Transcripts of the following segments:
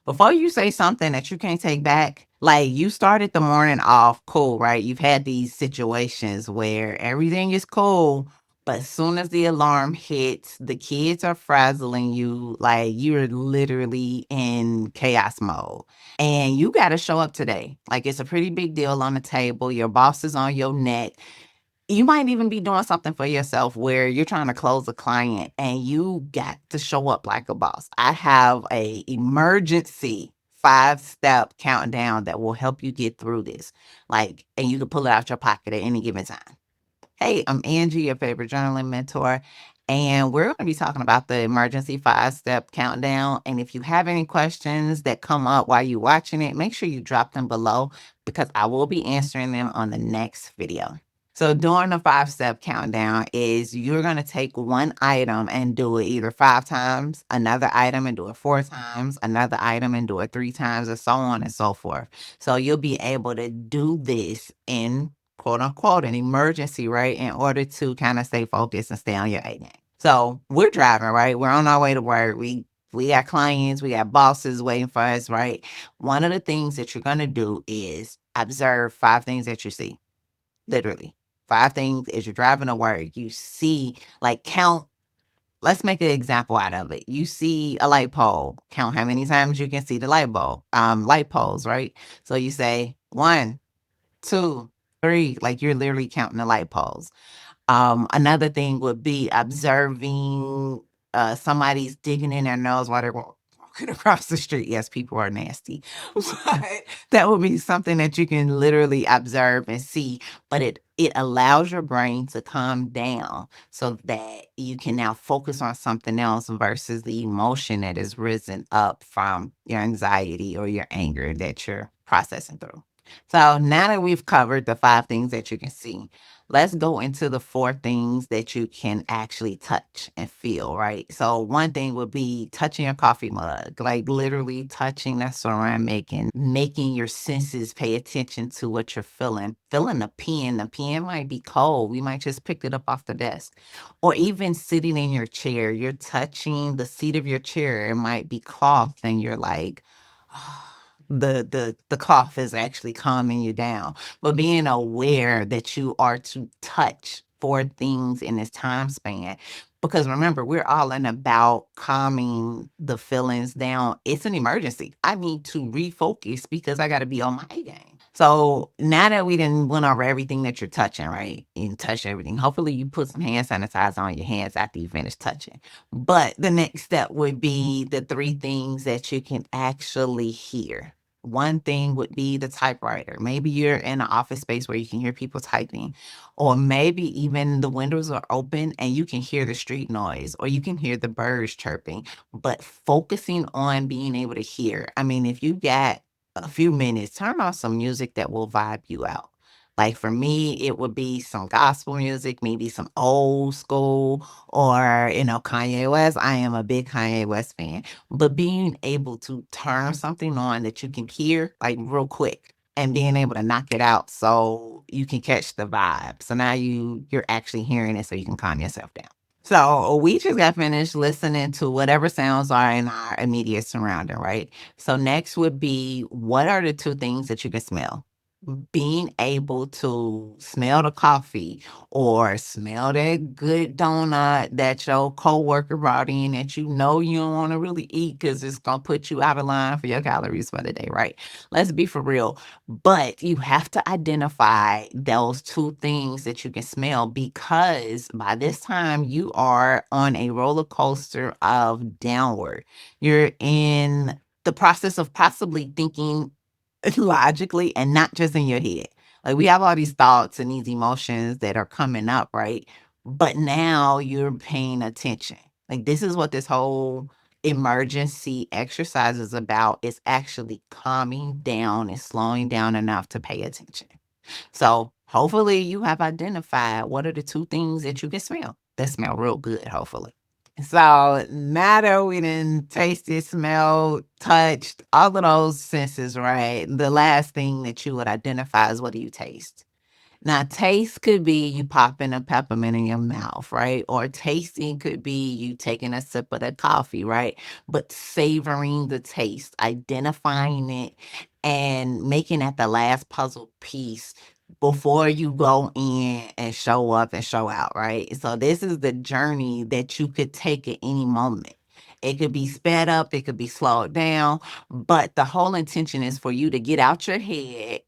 Before you say something that you can't take back, like you started the morning off cool, right? You've had these situations where everything is cool, but as soon as the alarm hits, the kids are frazzling you, like you're literally in chaos mode. And you got to show up today. Like it's a pretty big deal on the table. Your boss is on your neck. You might even be doing something for yourself where you're trying to close a client and you got to show up like a boss. I have a emergency 5-step countdown that will help you get through this. Like, and you can pull it out your pocket at any given time. Hey, I'm Angie, your favorite journaling mentor, and we're going to be talking about the emergency 5-step countdown. And if you have any questions that come up while you're watching it, make sure you drop them below because I will be answering them on the next video. So during the 5-step countdown is you're going to take one item and do it either 5 times, another item and do it 4 times, another item and do it 3 times, and so on and so forth. So you'll be able to do this in quote unquote an emergency, right? In order to kind of stay focused and stay on your A game. So we're driving, right? We're on our way to work. We got clients, we got bosses waiting for us, right? One of the things that you're gonna do is observe 5 things that you see. Literally. 5 things as you're driving to work. You see, like count. Let's make an example out of it. You see a light pole. Count how many times you can see the light poles, right? So you say 1, 2, 3, like you're literally counting the light poles. Another thing would be observing somebody's digging in their nose while they're walking across the street. Yes, people are nasty, but that would be something that you can literally observe and see. But it allows your brain to calm down so that you can now focus on something else versus the emotion that is risen up from your anxiety or your anger that you're processing through. So now that we've covered the 5 things that you can see, let's go into the 4 things that you can actually touch and feel, right? So one thing would be touching your coffee mug, like literally touching that ceramic and making your senses pay attention to what you're feeling. Feeling the pen. The pen might be cold. We might just picked it up off the desk. Or even sitting in your chair. You're touching the seat of your chair. It might be cloth and you're like, the cough is actually calming you down. But being aware that you are to touch 4 things in this time span. Because remember, we're all in about calming the feelings down. It's an emergency. I need to refocus because I got to be on my A game. So now that we didn't went over everything that you're touching, right? You touch everything. Hopefully you put some hand sanitizer on your hands after you finish touching. But the next step would be the 3 things that you can actually hear. One thing would be the typewriter. Maybe you're in an office space where you can hear people typing, or maybe even the windows are open and you can hear the street noise, or you can hear the birds chirping. But focusing on being able to hear. I mean, if you got a few minutes, turn on some music that will vibe you out. Like for me, it would be some gospel music, maybe some old school, or Kanye West. I am a big Kanye West fan. But being able to turn something on that you can hear, like, real quick and being able to knock it out so you can catch the vibe. So now you're actually hearing it so you can calm yourself down. So we just got finished listening to whatever sounds are in our immediate surrounding, right? So next would be, what are the 2 things that you can smell? Being able to smell the coffee or smell that good donut that your coworker brought in that you know you don't want to really eat because it's gonna put you out of line for your calories for the day, right? Let's be for real. But you have to identify those 2 things that you can smell because by this time you are on a roller coaster of downward. You're in the process of possibly thinking logically and not just in your head. Like we have all these thoughts and these emotions that are coming up, right? But now you're paying attention. Like this is what this whole emergency exercise is about. It's actually calming down and slowing down enough to pay attention. So hopefully you have identified what are the 2 things that you can smell that smell real good, hopefully. So now that we done tasted, smelled, touched, all of those senses, right? The last thing that you would identify is, what do you taste? Now, taste could be you popping a peppermint in your mouth, right? Or tasting could be you taking a sip of the coffee, right? But savoring the taste, identifying it, and making that the last puzzle piece before you go in and show up and show out, right? So, this is the journey that you could take at any moment. It could be sped up, it could be slowed down, but the whole intention is for you to get out your head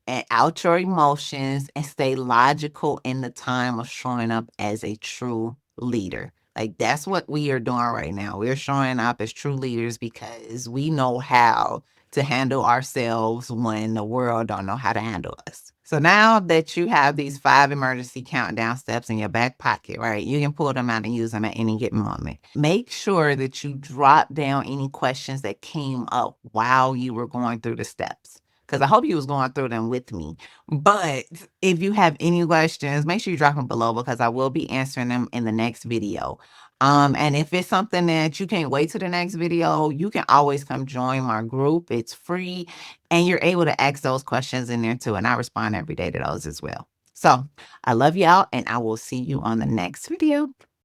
and out your emotions and stay logical in the time of showing up as a true leader. Like that's what we are doing right now. We're showing up as true leaders because we know how to handle ourselves when the world don't know how to handle us. So now that you have these 5 emergency countdown steps in your back pocket, right? You can pull them out and use them at any given moment. Make sure that you drop down any questions that came up while you were going through the steps because I hope you was going through them with me. But if you have any questions, make sure you drop them below because I will be answering them in the next video. And if it's something that you can't wait to the next video, you can always come join my group. It's free and you're able to ask those questions in there too. And I respond every day to those as well. So I love y'all and I will see you on the next video.